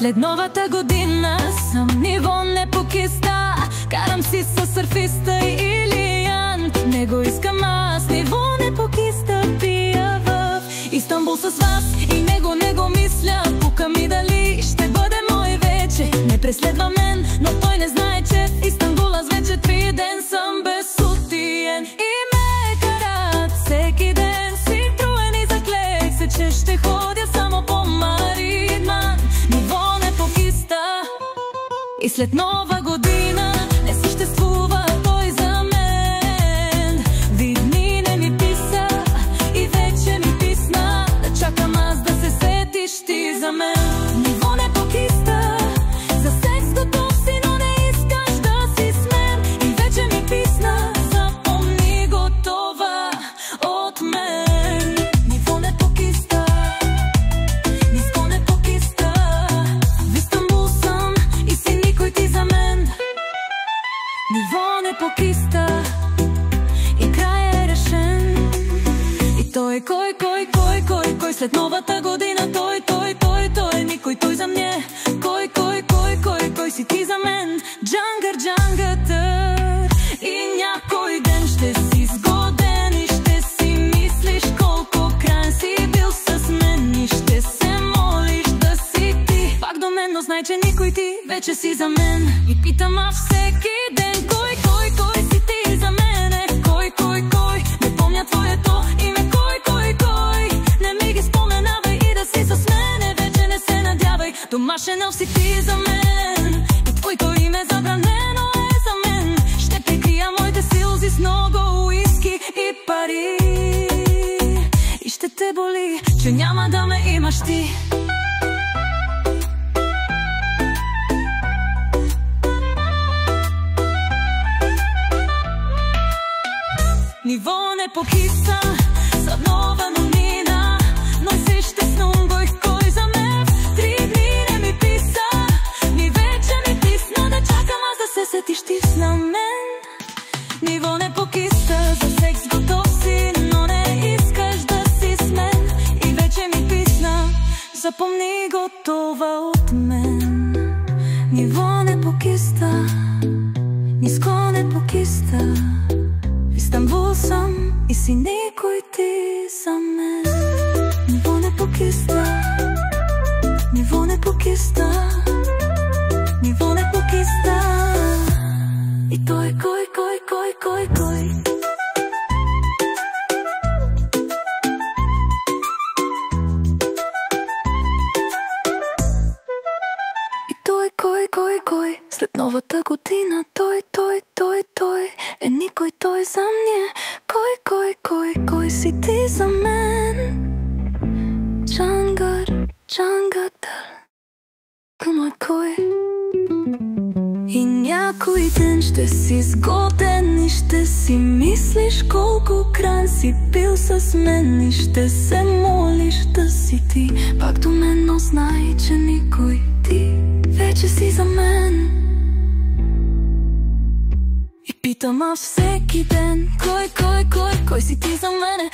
След новата година съм ниво непокиста. Карам си със сърфиста Илиян. Не го искам аз, ниво непокиста. Пия в Истанбул с вас и него мисля. Пука ми дали ще бъде мой вече. Не преследва мен, но той не знае, че в Истанбул аз вече 3 ден съм безсутиен. И ме карат всеки ден си труен и заклех се, че ще ходя само по Маридман. Ниво непокиста. И след нова година не съществува той за мен. Видни не ми писа и вече ми писна. Да чакам аз да се сетиш ти за мен. Ниво непокиста. За секс готов си, но не искаш да си с мен. И вече ми писна, запомни го това от мен. Ниво непокиста. Ниско непокиста. В Истанбул съм и си никой ти за мен. Ниво непокиста. И край е решен. И той кой след новата година. Той никой той за мне. Кой си ти за мен. Джангър. И някой ден ще си сгоден и ще си мислиш колко крайен си бил с мен. И ще се молиш да си ти пак до мен, но знай, че никой ти вече си за мен. И питам аз всеки ден кой си ти за мене. Кой не помня твоето име. Кой не ми ги споменавай и да си с мене вече не се надявай. Домашен елф си ти за мен и твоето име забранено е за мен. Ще прикрия моите сълзи с много уиски и пари. И ще те боли, че няма да ме имаш ти. Ниво непокиста, за нова новина. Но си ще снунгой кой за мен. 3 дни не ми писа, ми вече ми писна. Да чакам аз да се сетиш ти с мен. Ниво непокиста, за секс готов си, но не искаш да си с мен. И вече ми писна, запомни го това от мен. Ниво непокиста, ниско непокиста. В Истанбул съм и си никой ти за мен. Ниво непокиста. Ниво непокиста. Ниво непокиста. И той кой. И той кой. След новата година той е никой той за мне. Кой си ти за мен. Джангър. Кой. И някой ден ще си сгоден и ще си мислиш колко крайен си бил с мен. И ще се молиш да си ти пак до мен, но знай, че никой ти вече си за мен. И питам аз всеки ден кой си ти за мене.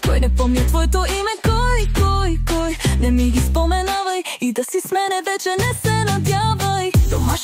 Кой не помня твоето име. Кой не ми ги споменавай и да си с мене вече не се надявай. Дома